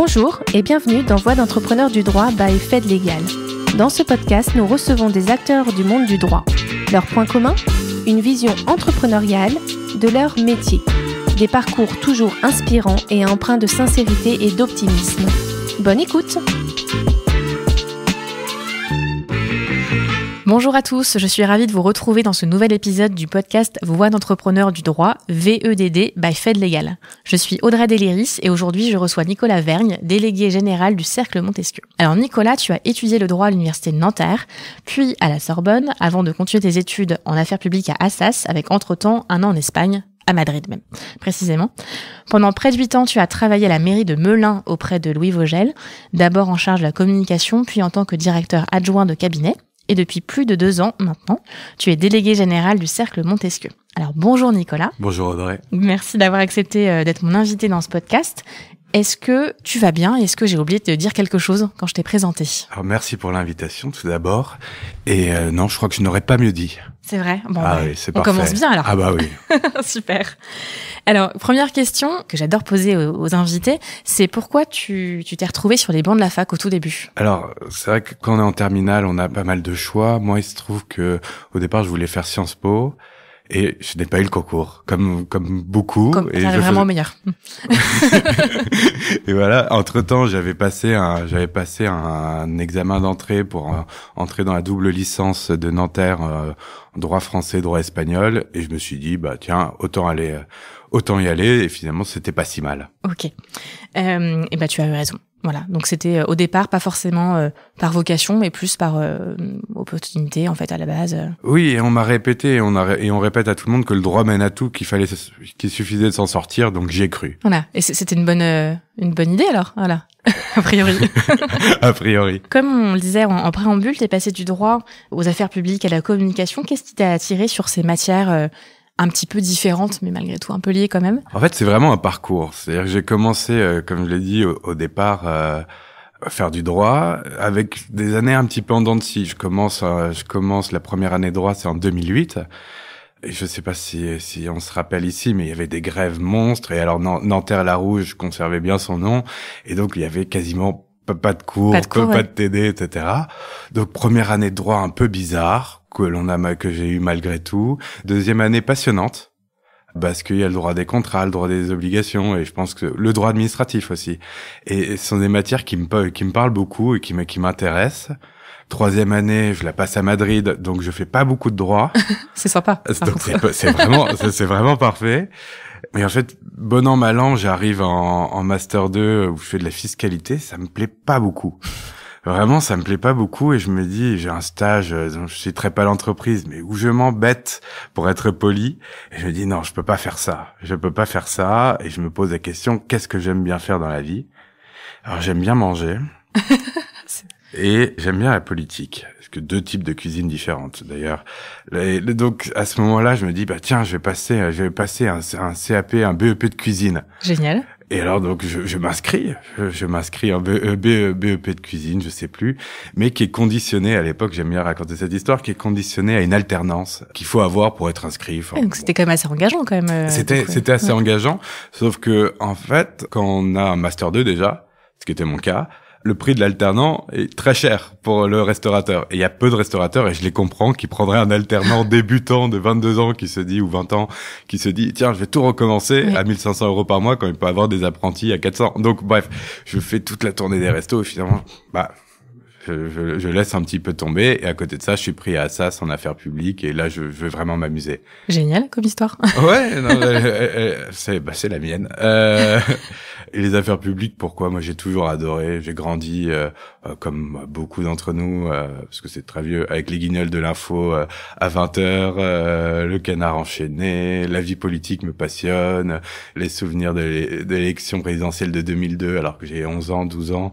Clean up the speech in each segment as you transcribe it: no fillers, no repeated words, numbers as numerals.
Bonjour et bienvenue dans Voix d'entrepreneurs du droit by FedLégal. Dans ce podcast, nous recevons des acteurs du monde du droit. Leur point commun ? Une vision entrepreneuriale de leur métier. Des parcours toujours inspirants et empreints de sincérité et d'optimisme. Bonne écoute ! Bonjour à tous, je suis ravie de vous retrouver dans ce nouvel épisode du podcast Voix d'entrepreneurs du droit, VEDD by FedLégal. Je suis Audrey Deléris et aujourd'hui je reçois Nicolas Vergne, délégué général du Cercle Montesquieu. Alors Nicolas, tu as étudié le droit à l'université de Nanterre, puis à la Sorbonne, avant de continuer tes études en affaires publiques à Assas, avec entre-temps un an en Espagne, à Madrid même, précisément. Pendant près de 8 ans, tu as travaillé à la mairie de Melun auprès de Louis Vogel, d'abord en charge de la communication, puis en tant que directeur adjoint de cabinet. Et depuis plus de 2 ans maintenant, tu es délégué général du Cercle Montesquieu. Alors bonjour Nicolas. Bonjour Audrey. Merci d'avoir accepté d'être mon invité dans ce podcast. Est-ce que tu vas bien ? Est-ce que j'ai oublié de te dire quelque chose quand je t'ai présenté ? Alors merci pour l'invitation tout d'abord. Et non, je crois que je n'aurais pas mieux dit. C'est vrai ? Bon, oui, c'est on parfait. commence bien alors. Ah bah oui. Super. Alors, première question que j'adore poser aux invités, c'est pourquoi tu t'es retrouvé sur les bancs de la fac au tout début ? Alors, c'est vrai que quand on est en terminale, on a pas mal de choix. Moi, il se trouve que au départ, je voulais faire Sciences Po. Et je n'ai pas eu le concours, comme beaucoup. Et t'arrives vraiment au meilleur. Et voilà. Entre-temps, j'avais passé un examen d'entrée pour entrer dans la double licence de Nanterre, droit français, droit espagnol. Et je me suis dit, bah, tiens, autant y aller. Et finalement, c'était pas si mal. Ok. Et bah, tu as eu raison. Voilà, donc c'était au départ pas forcément par vocation, mais plus par opportunité en fait à la base. Oui, et on m'a répété, et on répète à tout le monde que le droit mène à tout, qu'il suffisait de s'en sortir, donc j'y ai cru. Voilà, et c'était une bonne idée alors, voilà, a priori. A priori. Comme on le disait en préambule, t'es passé du droit aux affaires publiques à la communication. Qu'est-ce qui t'a attiré sur ces matières un petit peu différentes, mais malgré tout un peu liées quand même? En fait, c'est vraiment un parcours. C'est-à-dire que j'ai commencé, comme je l'ai dit au départ, à faire du droit avec des années un petit peu en dents de scie. Je commence la première année de droit, c'est en 2008. Et je sais pas si on se rappelle ici, mais il y avait des grèves monstres. Et alors Nanterre-la-Rouge conservait bien son nom. Et donc, il y avait quasiment pas de cours, pas de TD, etc. Donc, première année de droit un peu bizarre que j'ai eu malgré tout. Deuxième année passionnante. Parce qu'il y a le droit des contrats, le droit des obligations, et je pense que le droit administratif aussi. Et ce sont des matières qui me parlent beaucoup et qui m'intéressent. Troisième année, je la passe à Madrid, donc je fais pas beaucoup de droit. C'est sympa. Donc c'est vraiment parfait. Mais en fait, bon an, mal an, j'arrive en Master 2 où je fais de la fiscalité, ça me plaît pas beaucoup. Vraiment, ça me plaît pas beaucoup et je me dis, j'ai un stage, je citerai pas l'entreprise, mais où je m'embête pour être poli. Et je me dis, non, je peux pas faire ça. Et je me pose la question, qu'est-ce que j'aime bien faire dans la vie? Alors, j'aime bien manger. Et j'aime bien la politique. Parce que 2 types de cuisine différentes, d'ailleurs. Donc, à ce moment-là, je me dis, bah, tiens, je vais passer un CAP, un BEP de cuisine. Génial. Et alors, donc, je m'inscris en BEP de cuisine, je sais plus, mais qui est conditionné, à l'époque, j'aime bien raconter cette histoire, qui est conditionné à une alternance qu'il faut avoir pour être inscrit. Enfin, donc, c'était quand même assez engageant, quand même. C'était assez engageant. Sauf que, en fait, quand on a un Master 2 déjà, ce qui était mon cas, le prix de l'alternant est très cher pour le restaurateur. Et il y a peu de restaurateurs, et je les comprends, qui prendraient un alternant débutant de 22 ans qui se dit, ou 20 ans, qui se dit, tiens, je vais tout recommencer à 1500 € par mois quand il peut avoir des apprentis à 400. Donc, bref, je fais toute la tournée des restos et finalement, je laisse un petit peu tomber. Et à côté de ça, je suis pris à Assas en affaires publiques et là, je veux vraiment m'amuser. Génial comme histoire. Ouais, non, c'est la mienne. Et les affaires publiques, pourquoi? Moi, j'ai toujours adoré. J'ai grandi, comme beaucoup d'entre nous, parce que c'est très vieux, avec les Guignols de l'info à 20h, le Canard enchaîné, la vie politique me passionne, les souvenirs de l'élection présidentielle de 2002, alors que j'ai 11 ans, 12 ans.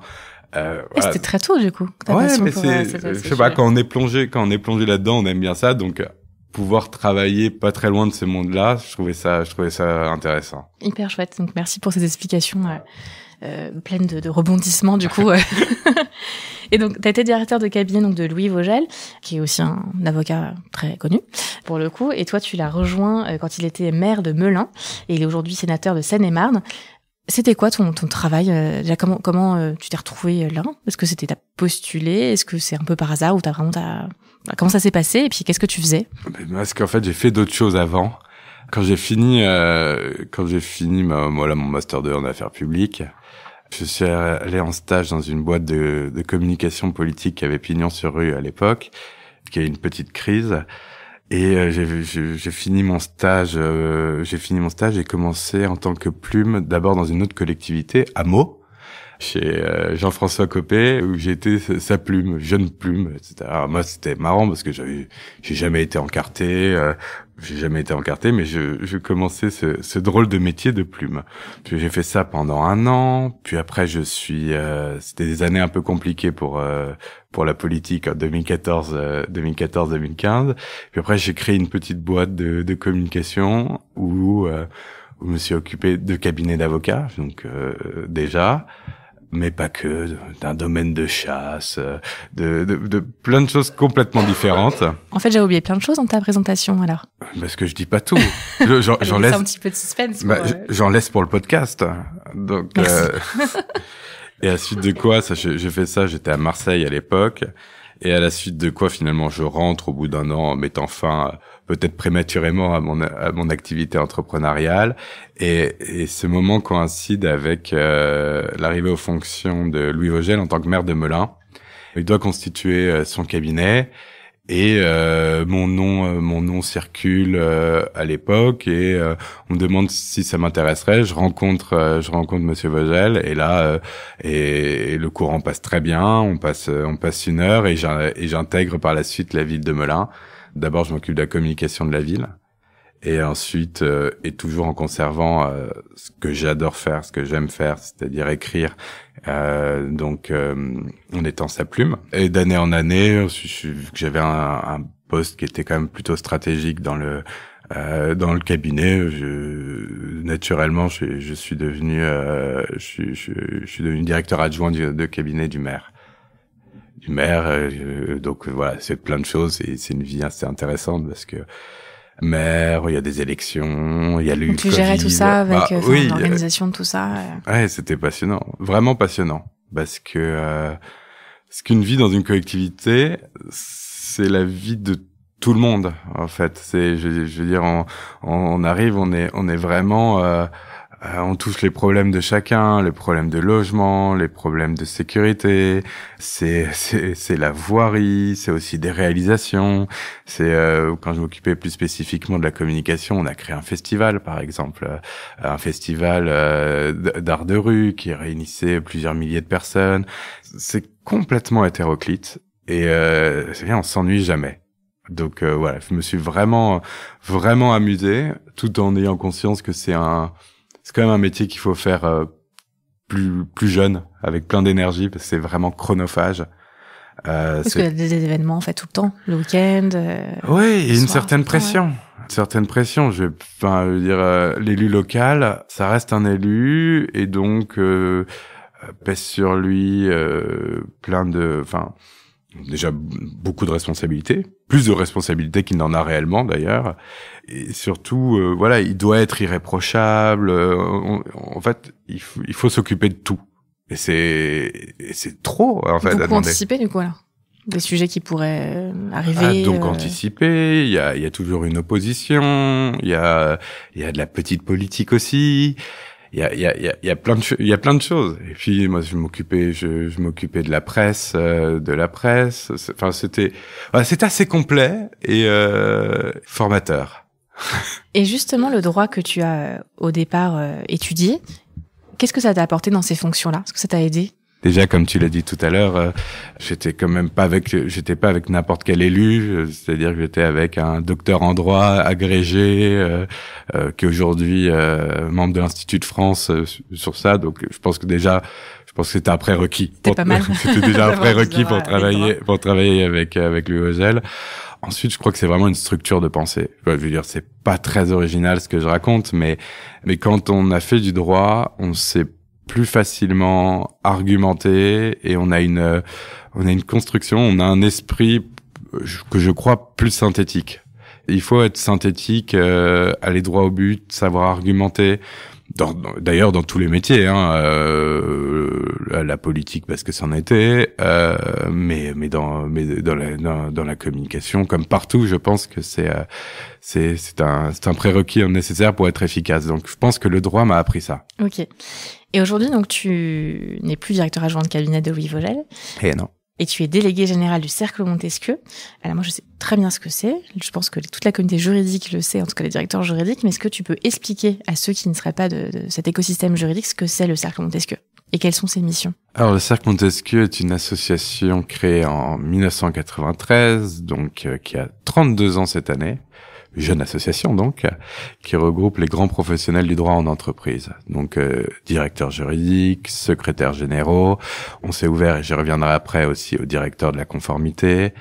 Voilà. C'était très tôt, du coup. Ouais, mais je sais pas, quand on est plongé là-dedans, on aime bien ça, donc pouvoir travailler pas très loin de ce monde-là, je trouvais ça intéressant. Hyper chouette. Donc merci pour ces explications pleines de rebondissements, du coup. Et donc, tu as été directeur de cabinet donc de Louis Vogel, qui est aussi un avocat très connu, pour le coup. Et toi, tu l'as rejoint quand il était maire de Melun, et il est aujourd'hui sénateur de Seine-et-Marne. C'était quoi ton travail déjà, comment tu t'es retrouvé là? Est-ce que t'as postulé? Est-ce que c'est un peu par hasard ou comment ça s'est passé? Et puis qu'est-ce que tu faisais? Parce qu'en fait, j'ai fait d'autres choses avant. Quand j'ai fini mon master 2 en affaires publiques, je suis allé en stage dans une boîte de communication politique qui avait pignon sur rue à l'époque, qui a eu une petite crise. Et j'ai fini mon stage. J'ai commencé en tant que plume, d'abord dans une autre collectivité, à Meaux, chez Jean-François Copé, où j'étais sa plume, jeune plume, etc. Alors moi, c'était marrant parce que j'ai jamais été encarté. Mais je commençais ce drôle de métier de plume. Puis j'ai fait ça pendant 1 an. Puis après, c'était des années un peu compliquées pour la politique en 2014-2015. Puis après, j'ai créé une petite boîte de communication où je me suis occupé de cabinet d'avocats, donc déjà. Mais pas que, d'un domaine de chasse, de plein de choses complètement différentes. En fait, j'ai oublié plein de choses dans ta présentation, alors. Parce que je dis pas tout. J'en laisse un petit peu de suspense. J'en laisse pour le podcast. Donc, et à la suite de quoi, j'ai fait ça, j'étais à Marseille à l'époque. Et à la suite de quoi, finalement, je rentre au bout d'1 an en mettant fin, peut-être prématurément, à mon activité entrepreneuriale. Et ce moment coïncide avec l'arrivée aux fonctions de Louis Vogel en tant que maire de Melun. Il doit constituer son cabinet. Et mon nom circule à l'époque et on me demande si ça m'intéresserait. Je rencontre Monsieur Vogel et là et le courant passe très bien. On passe 1 heure et j'intègre par la suite la ville de Melun. D'abord, je m'occupe de la communication de la ville et ensuite et toujours en conservant ce que j'adore faire, ce que j'aime faire, c'est-à-dire écrire. Donc en étant sa plume. Et d'année en année, vu que j'avais un poste qui était quand même plutôt stratégique dans le cabinet, naturellement, je suis devenu directeur adjoint de cabinet du maire. Donc voilà, c'est plein de choses et c'est une vie assez intéressante parce que maire, il y a des élections, il y a le Donc tu gérais tout ça avec l'organisation de tout ça. Ouais, c'était passionnant, vraiment passionnant, parce qu'une vie dans une collectivité, c'est la vie de tout le monde en fait. Je veux dire, on arrive, on est vraiment on touche les problèmes de chacun, les problèmes de logement, les problèmes de sécurité, c'est la voirie, c'est aussi des réalisations, quand je m'occupais plus spécifiquement de la communication, on a créé un festival par exemple, un festival d'art de rue qui réunissait plusieurs milliers de personnes. C'est complètement hétéroclite et c'est bien, on s'ennuie jamais. Donc voilà, je me suis vraiment amusé tout en ayant conscience que c'est quand même un métier qu'il faut faire plus jeune, avec plein d'énergie, parce que c'est vraiment chronophage. Parce qu'il y a des événements en fait tout le temps, le week-end. Oui, il y a une certaine pression. Une certaine pression. Je veux dire, l'élu local, ça reste un élu, et donc pèse sur lui déjà beaucoup de responsabilités, plus de responsabilités qu'il n'en a réellement d'ailleurs, et surtout il doit être irréprochable. En fait, il faut s'occuper de tout, et c'est trop en fait. Il faut anticiper du coup là des sujets qui pourraient arriver. Donc anticiper, il y a toujours une opposition, il y a de la petite politique aussi. Il y a plein de choses. Et puis moi je m'occupais de la presse, Enfin c'était assez complet et formateur. Et justement le droit que tu as au départ étudié, qu'est-ce que ça t'a apporté dans ces fonctions-là? Est-ce que ça t'a aidé? Déjà, comme tu l'as dit tout à l'heure, j'étais pas avec n'importe quel élu, c'est-à-dire que j'étais avec un docteur en droit agrégé, qui est aujourd'hui membre de l'Institut de France sur ça. Donc, je pense que c'était un prérequis. C'était pas mal. C'était déjà un prérequis pour travailler avec Louis Vogel. Ensuite, je crois que c'est vraiment une structure de pensée. Je veux dire, c'est pas très original ce que je raconte, mais quand on a fait du droit, on sait plus facilement argumenter et on a une construction, on a un esprit que je crois plus synthétique. Il faut être synthétique, aller droit au but, savoir argumenter. D'ailleurs dans tous les métiers, la politique parce que c'en était, mais dans la communication comme partout, je pense que c'est un prérequis nécessaire pour être efficace. Donc je pense que le droit m'a appris ça. Ok. Et aujourd'hui, donc tu n'es plus directeur adjoint de cabinet de Louis Vogel. Et non. Et tu es délégué général du Cercle Montesquieu. Alors moi, je sais très bien ce que c'est. Je pense que toute la communauté juridique le sait, en tout cas les directeurs juridiques. Mais est-ce que tu peux expliquer à ceux qui ne seraient pas de cet écosystème juridique ce que c'est le Cercle Montesquieu et quelles sont ses missions? Alors le Cercle Montesquieu est une association créée en 1993, donc qui a 32 ans cette année. Jeune association donc, qui regroupe les grands professionnels du droit en entreprise. Donc directeurs juridiques, secrétaires généraux. On s'est ouvert, et j'y reviendrai après aussi, aux directeurs de la conformité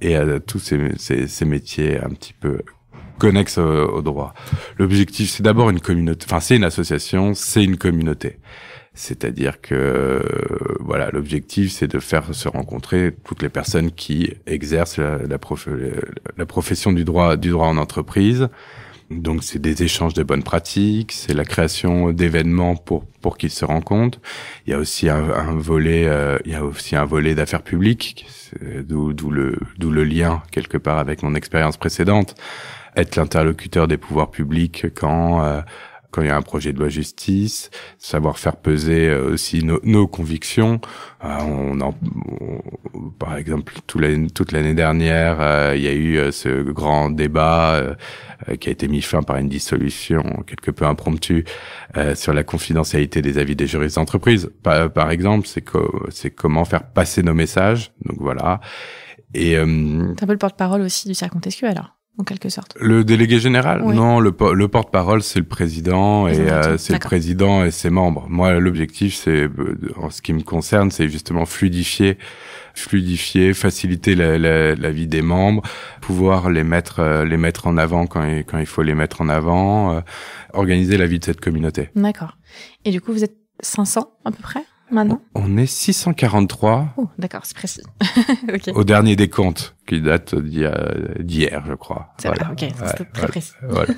et à tous ces métiers un petit peu connexes au droit. L'objectif, c'est d'abord une communauté. Enfin, c'est une association, c'est une communauté. C'est-à-dire que voilà, l'objectif c'est de faire se rencontrer toutes les personnes qui exercent la profession du droit en entreprise. Donc c'est des échanges de bonnes pratiques, c'est la création d'événements pour qu'ils se rencontrent. Il y a aussi un volet d'affaires publiques, d'où le lien quelque part avec mon expérience précédente, être l'interlocuteur des pouvoirs publics quand il y a un projet de loi justice, savoir faire peser aussi nos convictions. Par exemple, toute l'année dernière, il y a eu ce grand débat qui a été mis fin par une dissolution quelque peu impromptue sur la confidentialité des avis des juristes d'entreprise. Par exemple, c'est comment faire passer nos messages. Donc voilà. Et t'es un peu le porte-parole aussi du Cercle Montesquieu alors, en quelque sorte. Le délégué général? Oui. Non, le porte-parole, c'est le président et c'est le président et ses membres. Moi, l'objectif, c'est, en ce qui me concerne, c'est justement fluidifier, faciliter la vie des membres, pouvoir les mettre en avant quand il faut les mettre en avant, organiser la vie de cette communauté. D'accord. Et du coup, vous êtes 500 à peu près maintenant? On est 643. Oh, d'accord, c'est précis. Okay. Au dernier décompte, qui date d'hier, je crois. C'est vrai, ok, c'est très précis. Voilà.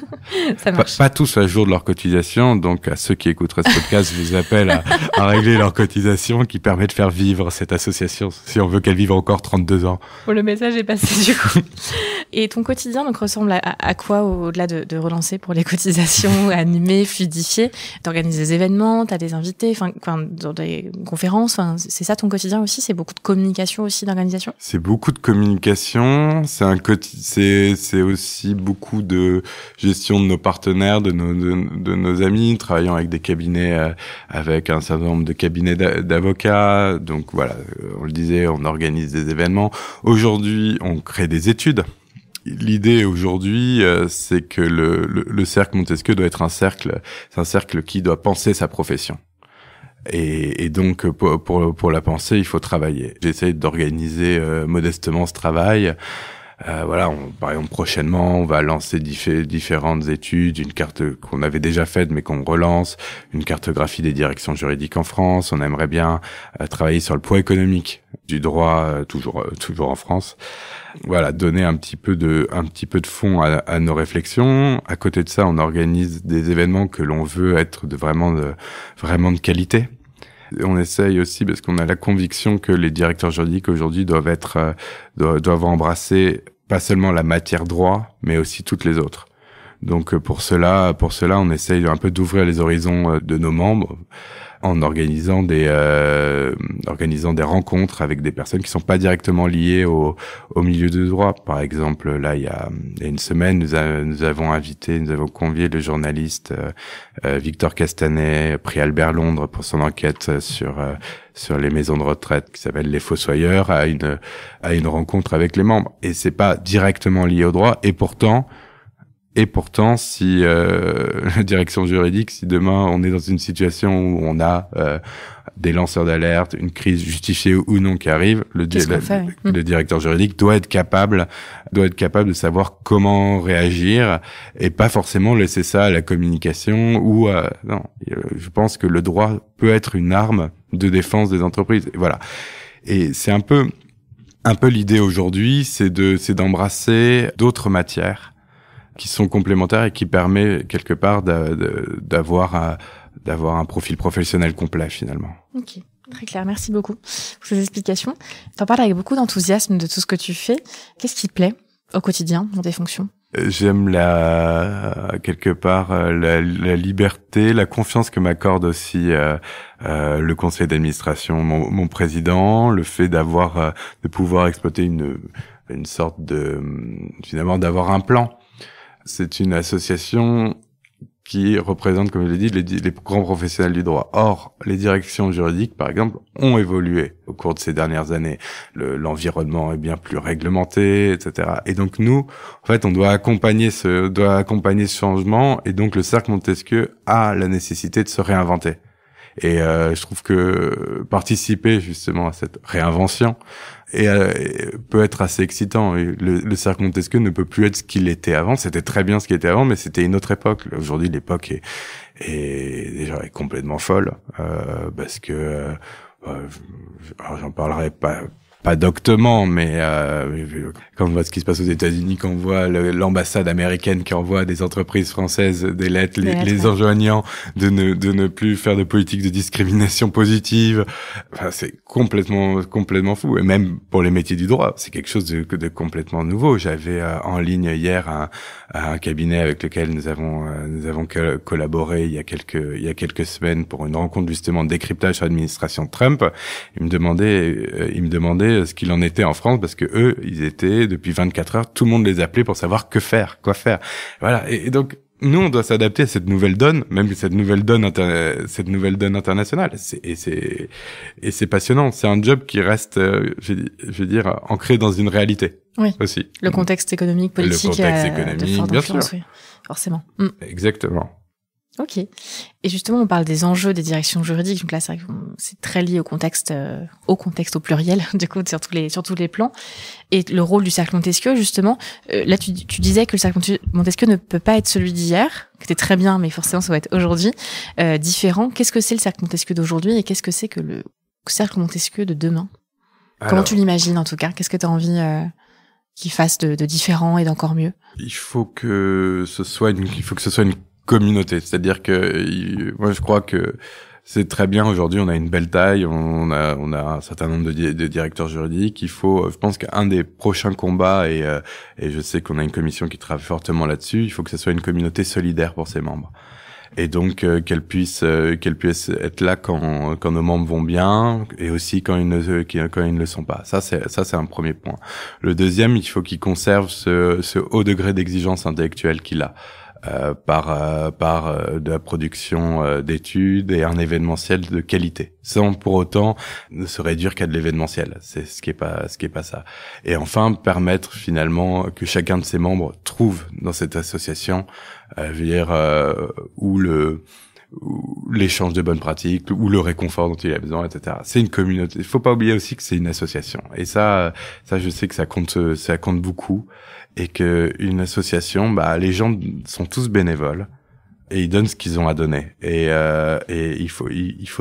Ça marche. Pas tous à jour de leur cotisation, donc à ceux qui écouteraient ce podcast, je vous appelle à régler leur cotisation qui permet de faire vivre cette association, si on veut qu'elle vive encore 32 ans. Bon, le message est passé du coup. Et ton quotidien donc ressemble à quoi au-delà de relancer pour les cotisations, animer, fluidifier? T'organises des événements, t'as des invités, enfin dans des conférences, c'est ça ton quotidien aussi? C'est beaucoup de communication aussi, d'organisation? C'est beaucoup de communication, c'est aussi beaucoup de gestion de nos partenaires, de nos amis, travaillant avec des cabinets, avec un certain nombre de cabinets d'avocats. Donc voilà, on le disait, on organise des événements. Aujourd'hui, on crée des études. L'idée aujourd'hui, c'est que le Cercle Montesquieu doit être c'est un cercle qui doit penser sa profession. Et donc pour la penser, il faut travailler. J'essaie d'organiser modestement ce travail. Voilà, par exemple prochainement, on va lancer différentes études, une carte qu'on avait déjà faite mais qu'on relance, une cartographie des directions juridiques en France. On aimerait bien travailler sur le poids économique du droit, toujours en France. Voilà, donner un petit peu de fond à nos réflexions. À côté de ça, on organise des événements que l'on veut être vraiment de qualité. On essaye aussi, parce qu'on a la conviction que les directeurs juridiques aujourd'hui doivent embrasser pas seulement la matière droit, mais aussi toutes les autres. Donc pour cela, on essaye un peu d'ouvrir les horizons de nos membres en organisant des rencontres avec des personnes qui sont pas directement liées au milieu de droit. Par exemple, là, il y a une semaine, nous avons convié le journaliste Victor Castanet, prix Albert Londres pour son enquête sur les maisons de retraite qui s'appelle Les Fossoyeurs, à une rencontre avec les membres. Et c'est pas directement lié au droit. Et pourtant, si la direction juridique, si demain on est dans une situation où on a des lanceurs d'alerte, une crise justifiée ou non qui arrive, le directeur juridique doit être capable de savoir comment réagir et pas forcément laisser ça à la communication ou non. Je pense que le droit peut être une arme de défense des entreprises. Et voilà. Et c'est un peu l'idée aujourd'hui, c'est d'embrasser d'autres matières. qui sont complémentaires et qui permet quelque part d'avoir un profil professionnel complet finalement. Ok, très clair. Merci beaucoup pour ces explications. Tu en parles avec beaucoup d'enthousiasme de tout ce que tu fais. Qu'est-ce qui te plaît au quotidien dans tes fonctions ? J'aime quelque part la liberté, la confiance que m'accorde aussi le conseil d'administration, mon président, le fait de pouvoir exploiter une sorte finalement d'avoir un plan. C'est une association qui représente, comme je l'ai dit, les grands professionnels du droit. Or, les directions juridiques, par exemple, ont évolué au cours de ces dernières années. L'environnement est bien plus réglementé, etc. Et donc nous, en fait, on doit accompagner ce changement. Et donc le Cercle Montesquieu a la nécessité de se réinventer. Et je trouve que participer justement à cette réinvention peut être assez excitant. Et le Cercle Montesquieu ne peut plus être ce qu'il était avant. C'était très bien ce qu'il était avant, mais c'était une autre époque. Aujourd'hui, l'époque est complètement folle parce que j'en parlerai pas doctement, mais quand on voit ce qui se passe aux États-Unis, quand on voit l'ambassade américaine qui envoie des entreprises françaises des lettres, les enjoignant de ne plus faire de politique de discrimination positive, enfin, c'est complètement fou. Et même pour les métiers du droit, c'est quelque chose de complètement nouveau. J'avais en ligne hier un cabinet avec lequel nous avons collaboré il y a quelques semaines pour une rencontre justement de décryptage sur l'administration Trump. Il me demandait ce qu'il en était en France, parce que eux, ils étaient depuis 24 heures, tout le monde les appelait pour savoir quoi faire. Voilà. Et donc, nous, on doit s'adapter à cette nouvelle donne, même cette nouvelle donne internationale. Et c'est passionnant. C'est un job qui reste, je veux dire, ancré dans une réalité. Oui. Aussi. Le contexte économique, politique. Le contexte économique, bien sûr. Oui, forcément. Exactement. Ok. Et justement, on parle des enjeux des directions juridiques. Donc là, c'est vrai que c'est très lié au contexte au pluriel, du coup, sur tous les plans. Et le rôle du Cercle Montesquieu, justement, là, tu disais que le Cercle Montesquieu ne peut pas être celui d'hier, qui était très bien, mais forcément, ça va être aujourd'hui différent. Qu'est-ce que c'est le Cercle Montesquieu d'aujourd'hui et qu'est-ce que c'est que le Cercle Montesquieu de demain ? Comment tu l'imagines, en tout cas ? Qu'est-ce que tu as envie qu'il fasse de différent et d'encore mieux ? Il faut que ce soit une communauté, c'est-à-dire que moi je crois que c'est très bien aujourd'hui, on a une belle taille, on a un certain nombre de directeurs juridiques. Il faut, je pense qu'un des prochains combats et je sais qu'on a une commission qui travaille fortement là-dessus, il faut que ce soit une communauté solidaire pour ses membres. Et donc qu'elle puisse être là quand nos membres vont bien et aussi quand ils ne le sont pas. Ça c'est un premier point. Le deuxième, il faut qu'il conserve ce haut degré d'exigence intellectuelle qu'il a. Par de la production d'études et un événementiel de qualité, sans pour autant ne se réduire qu'à de l'événementiel. C'est ce qui est pas ça. Et enfin, permettre finalement que chacun de ses membres trouve dans cette association, où l'échange de bonnes pratiques, ou le réconfort dont il a besoin, etc. C'est une communauté. Il faut pas oublier aussi que c'est une association. Et ça, je sais que ça compte beaucoup. Et que une association, les gens sont tous bénévoles et ils donnent ce qu'ils ont à donner. Et il faut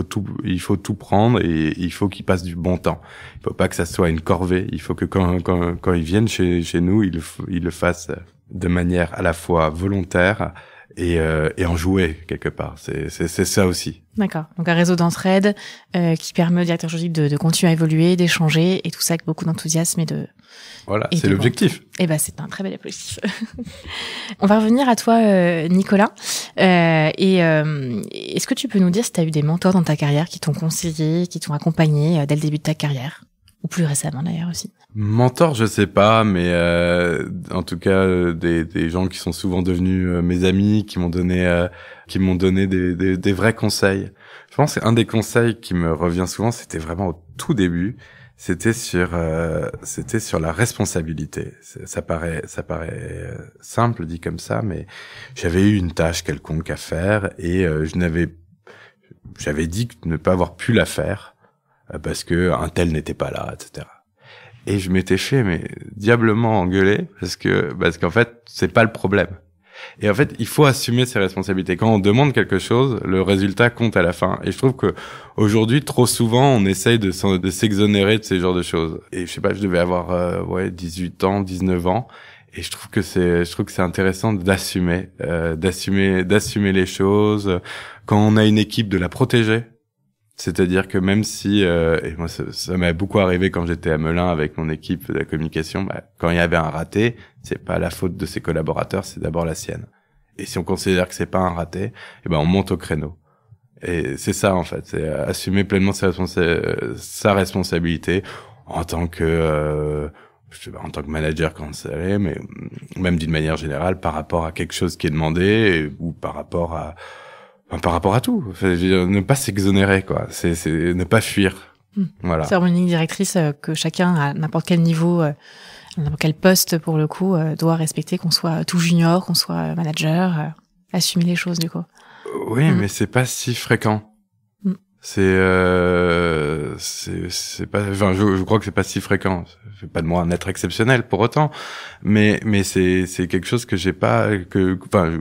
tout prendre et il faut qu'ils passent du bon temps. Il faut pas que ça soit une corvée. Il faut que quand ils viennent chez nous, ils le fassent de manière à la fois volontaire et enjouée quelque part. C'est ça aussi. D'accord. Donc un réseau d'entraide qui permet aux directeurs juridiques de continuer à évoluer, d'échanger et tout ça avec beaucoup d'enthousiasme et de. Voilà, c'est l'objectif. Eh ben, c'est un très bel objectif. On va revenir à toi, Nicolas. Est-ce que tu peux nous dire si tu as eu des mentors dans ta carrière qui t'ont conseillé, qui t'ont accompagné dès le début de ta carrière, ou plus récemment d'ailleurs aussi? Mentor, je sais pas, mais en tout cas des gens qui sont souvent devenus mes amis, qui m'ont donné des vrais conseils. Je pense qu'un des conseils qui me revient souvent, c'était vraiment au tout début. C'était sur la responsabilité. Ça paraît simple dit comme ça, mais j'avais eu une tâche quelconque à faire et j'avais dit ne pas avoir pu la faire parce que un tel n'était pas là, etc. Et je m'étais fait diablement engueuler parce qu'en fait c'est pas le problème. Et en fait, il faut assumer ses responsabilités. Quand on demande quelque chose, le résultat compte à la fin. Et je trouve que aujourd'hui, trop souvent, on essaye de s'exonérer de ces genres de choses. Et je sais pas, je devais avoir 18 ans, 19 ans. Et je trouve que c'est intéressant d'assumer les choses. Quand on a une équipe, de la protéger. C'est-à-dire que même si, et moi ça m'est beaucoup arrivé quand j'étais à Melun avec mon équipe de la communication, quand il y avait un raté, c'est pas la faute de ses collaborateurs, c'est d'abord la sienne. Et si on considère que c'est pas un raté, on monte au créneau. Et c'est ça en fait, c'est assumer pleinement sa responsabilité en tant que manager quand ça l'est, mais même d'une manière générale par rapport à quelque chose qui est demandé ou par rapport à tout. Enfin, je veux dire, ne pas s'exonérer, quoi. C'est ne pas fuir. Voilà. C'est une ligne directrice que chacun, à n'importe quel niveau, n'importe quel poste, pour le coup, doit respecter, qu'on soit tout junior, qu'on soit manager, assumer les choses, du coup. Oui, mais c'est pas si fréquent. C'est pas, enfin, je crois que c'est pas si fréquent. Ça fait pas de moi un être exceptionnel pour autant, mais c'est quelque chose que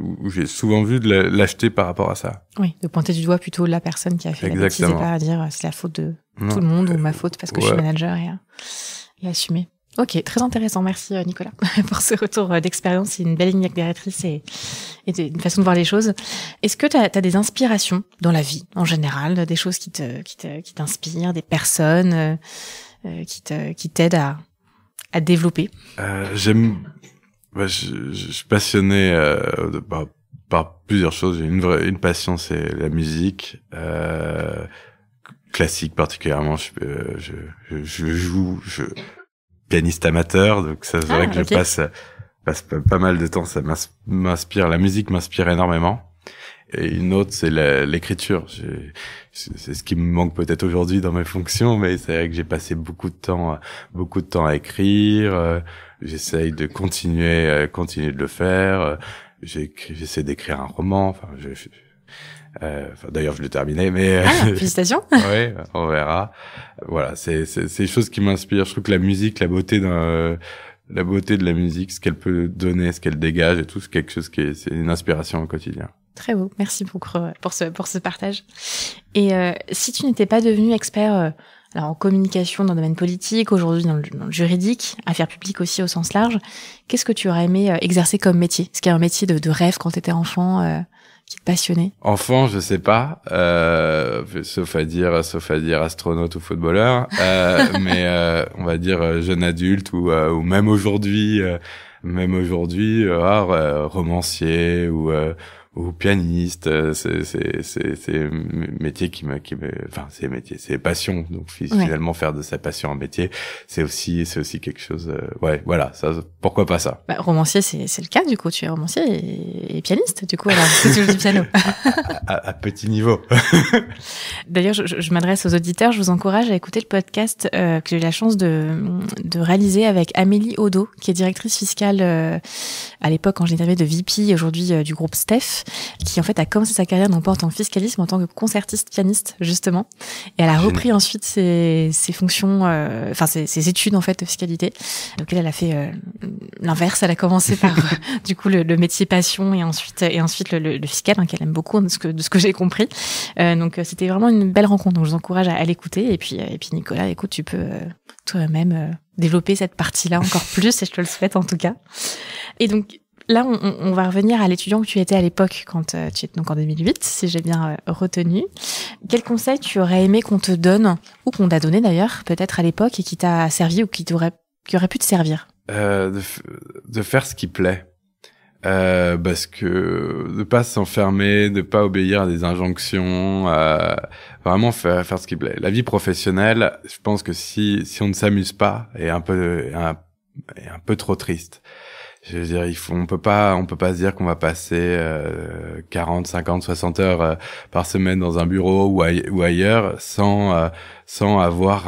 où j'ai souvent vu de l'acheter par rapport à ça. Oui, de pointer du doigt plutôt la personne qui a fait la bêtise et pas à dire c'est la faute de tout le monde ou ma faute parce que je suis manager et assumer. Ok, très intéressant. Merci Nicolas pour ce retour d'expérience. C'est une belle ligne directrice et une façon de voir les choses. Est-ce que tu as des inspirations dans la vie en général, des choses qui t'inspirent, des personnes qui t'aident à développer? Je suis passionné par plusieurs choses. J'ai une passion, c'est la musique. Classique particulièrement. Je joue pianiste amateur, donc ça c'est vrai que je passe pas mal de temps, ça m'inspire, la musique m'inspire énormément. Et une autre, c'est l'écriture. C'est ce qui me manque peut-être aujourd'hui dans mes fonctions, mais c'est vrai que j'ai passé beaucoup de temps à écrire. J'essaye de continuer de le faire. J'essaie d'écrire un roman. Enfin, d'ailleurs, je l'ai terminé, mais félicitations. Oui, on verra. Voilà, c'est des choses qui m'inspirent. Je trouve que la musique, la beauté de la musique, ce qu'elle peut donner, ce qu'elle dégage, et tout, c'est quelque chose c'est une inspiration au quotidien. Très beau, merci pour ce partage. Et si tu n'étais pas devenu expert alors en communication dans le domaine politique, aujourd'hui dans le juridique, affaires publiques aussi au sens large, qu'est-ce que tu aurais aimé exercer comme métier? Est-ce qu'il y a un métier de rêve quand tu étais enfant qui te passionnait? Enfant, je sais pas, sauf à dire astronaute ou footballeur, mais on va dire jeune adulte ou même aujourd'hui, romancier ou pianiste, c'est métier c'est passion, donc finalement faire de sa passion un métier, c'est aussi quelque chose, voilà, ça, pourquoi pas ça. Romancier, c'est le cas, du coup, tu es romancier et pianiste, du coup, alors, tu joues du piano. à petit niveau. D'ailleurs, je m'adresse aux auditeurs, je vous encourage à écouter le podcast que j'ai eu la chance de réaliser avec Amélie Odo, qui est directrice fiscale à l'époque quand j'étais de VP, aujourd'hui du groupe Steph, qui en fait a commencé sa carrière non pas en tant que fiscaliste, mais en tant que concertiste pianiste, justement. Et elle a repris ensuite ses fonctions, ses études en fait de fiscalité. Donc elle a fait l'inverse, elle a commencé par du coup le métier passion et ensuite le fiscal, qu'elle aime beaucoup de ce que j'ai compris. Donc c'était vraiment une belle rencontre. Donc je vous encourage à l'écouter. Et puis Nicolas, écoute, tu peux toi-même développer cette partie-là encore plus, et je te le souhaite en tout cas. Et donc là, on va revenir à l'étudiant que tu étais à l'époque, quand tu étais donc en 2008, si j'ai bien retenu. Quel conseil tu aurais aimé qu'on te donne, ou qu'on t'a donné d'ailleurs, peut-être à l'époque, et qui t'a servi ou qui aurait pu te servir? De faire ce qui plaît. Parce que de pas s'enfermer, de pas obéir à des injonctions, vraiment faire ce qui plaît. La vie professionnelle, je pense que si on ne s'amuse pas, est un peu trop triste. Je veux dire, on peut pas se dire qu'on va passer 40, 50, 60 heures par semaine dans un bureau ou ailleurs sans avoir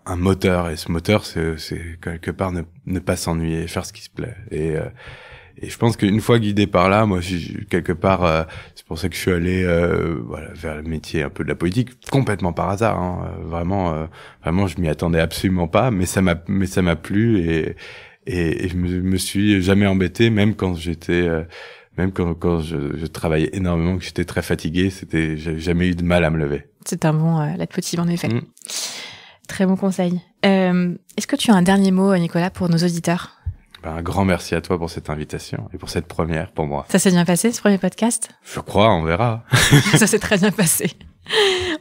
un moteur. Et ce moteur, c'est quelque part ne pas s'ennuyer, faire ce qui se plaît. Et je pense qu'une fois guidé par là, moi, quelque part, c'est pour ça que je suis allé vers le métier un peu de la politique, complètement par hasard. Hein. Vraiment, je m'y attendais absolument pas, mais ça m'a plu et je me suis jamais embêté, même quand quand je travaillais énormément, que j'étais très fatigué, j'ai jamais eu de mal à me lever. C'est un bon leitmotiv en effet. Très bon conseil. Est-ce que tu as un dernier mot, Nicolas, pour nos auditeurs? Un grand merci à toi pour cette invitation et pour cette première pour moi. Ça s'est bien passé, ce premier podcast? Je crois, on verra. Ça s'est très bien passé.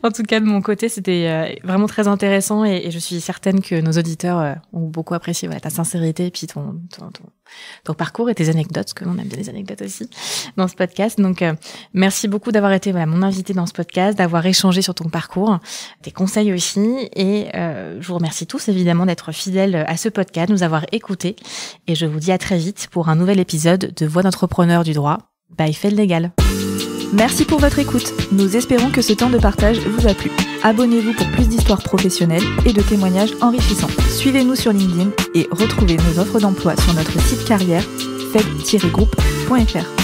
En tout cas, de mon côté, c'était vraiment très intéressant et je suis certaine que nos auditeurs ont beaucoup apprécié ta sincérité et puis ton parcours et tes anecdotes, parce que nous, on aime bien les anecdotes aussi dans ce podcast. Donc, merci beaucoup d'avoir été mon invité dans ce podcast, d'avoir échangé sur ton parcours, tes conseils aussi. Et je vous remercie tous, évidemment, d'être fidèles à ce podcast, de nous avoir écoutés. Et je vous dis à très vite pour un nouvel épisode de Voix d'entrepreneur du droit by Fait Légal. Merci pour votre écoute. Nous espérons que ce temps de partage vous a plu. Abonnez-vous pour plus d'histoires professionnelles et de témoignages enrichissants. Suivez-nous sur LinkedIn et retrouvez nos offres d'emploi sur notre site carrière fait-groupe.fr.